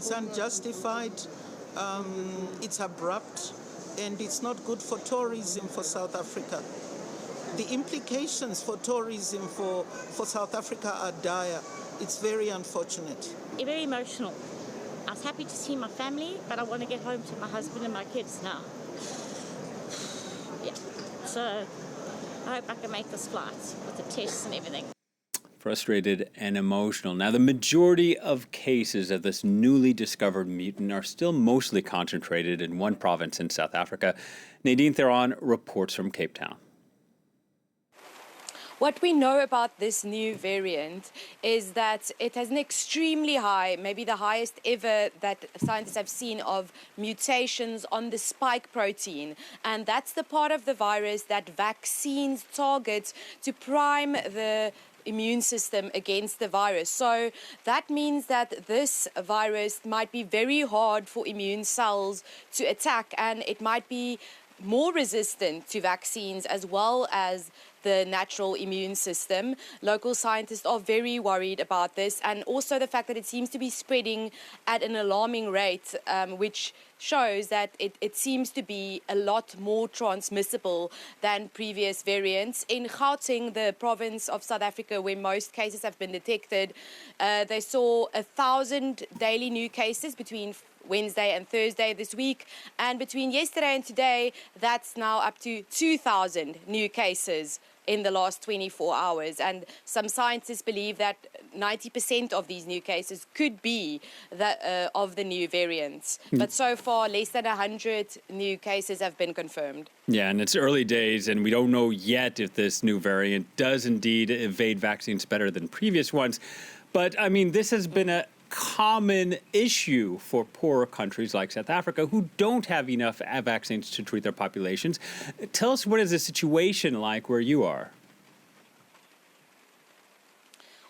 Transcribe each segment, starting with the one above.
It's unjustified, it's abrupt, and it's not good for tourism for South Africa. The implications for tourism for South Africa are dire. It's very unfortunate. Very emotional. I was happy to see my family, but I want to get home to my husband and my kids now. Yeah. So I hope I can make this flight with the tests and everything. Frustrated and emotional. Now, the majority of cases of this newly discovered mutant are still mostly concentrated in one province in South Africa. Nadine Theron reports from Cape Town. What we know about this new variant is that it has an extremely high, maybe the highest ever that scientists have seen, of mutations on the spike protein. And that's the part of the virus that vaccines target to prime the immune system against the virus. So that means that this virus might be very hard for immune cells to attack, and it might be more resistant to vaccines as well as the natural immune system. Local scientists are very worried about this, and also the fact that it seems to be spreading at an alarming rate, which shows that it seems to be a lot more transmissible than previous variants. In Gauteng, the province of South Africa where most cases have been detected, they saw 1,000 daily new cases between Wednesday and Thursday this week, and between yesterday and today, that's now up to 2,000 new cases in the last 24 hours. And some scientists believe that 90% of these new cases could be of the new variants. But so far, less than 100 new cases have been confirmed. Yeah, and it's early days, and we don't know yet if this new variant does indeed evade vaccines better than previous ones. But, I mean, this has been a common issue for poorer countries like South Africa who don't have enough vaccines to treat their populations. Tell us, what is the situation like where you are?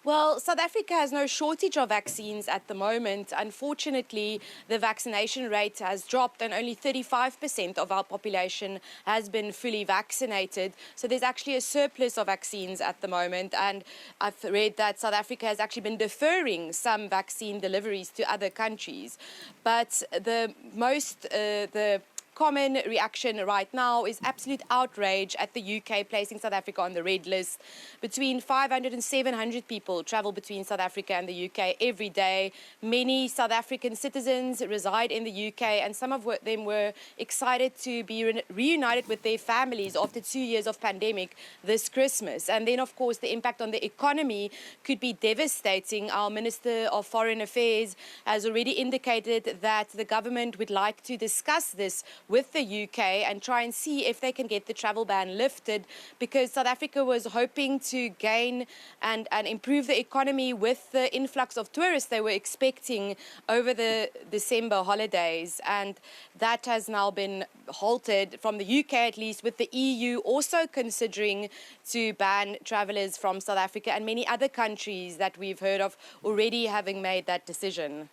Well, South Africa has no shortage of vaccines at the moment. Unfortunately, the vaccination rate has dropped and only 35% of our population has been fully vaccinated. So there's actually a surplus of vaccines at the moment. And I've read that South Africa has actually been deferring some vaccine deliveries to other countries. But the common reaction right now is absolute outrage at the UK placing South Africa on the red list. Between 500 and 700 people travel between South Africa and the UK every day. Many South African citizens reside in the UK, and some of them were excited to be reunited with their families after 2 years of pandemic this Christmas. And then, of course, the impact on the economy could be devastating. Our Minister of Foreign Affairs has already indicated that the government would like to discuss this with the UK and try and see if they can get the travel ban lifted, because South Africa was hoping to gain and improve the economy with the influx of tourists they were expecting over the December holidays. And that has now been halted from the UK, at least, with the EU also considering to ban travellers from South Africa and many other countries that we've heard of already having made that decision.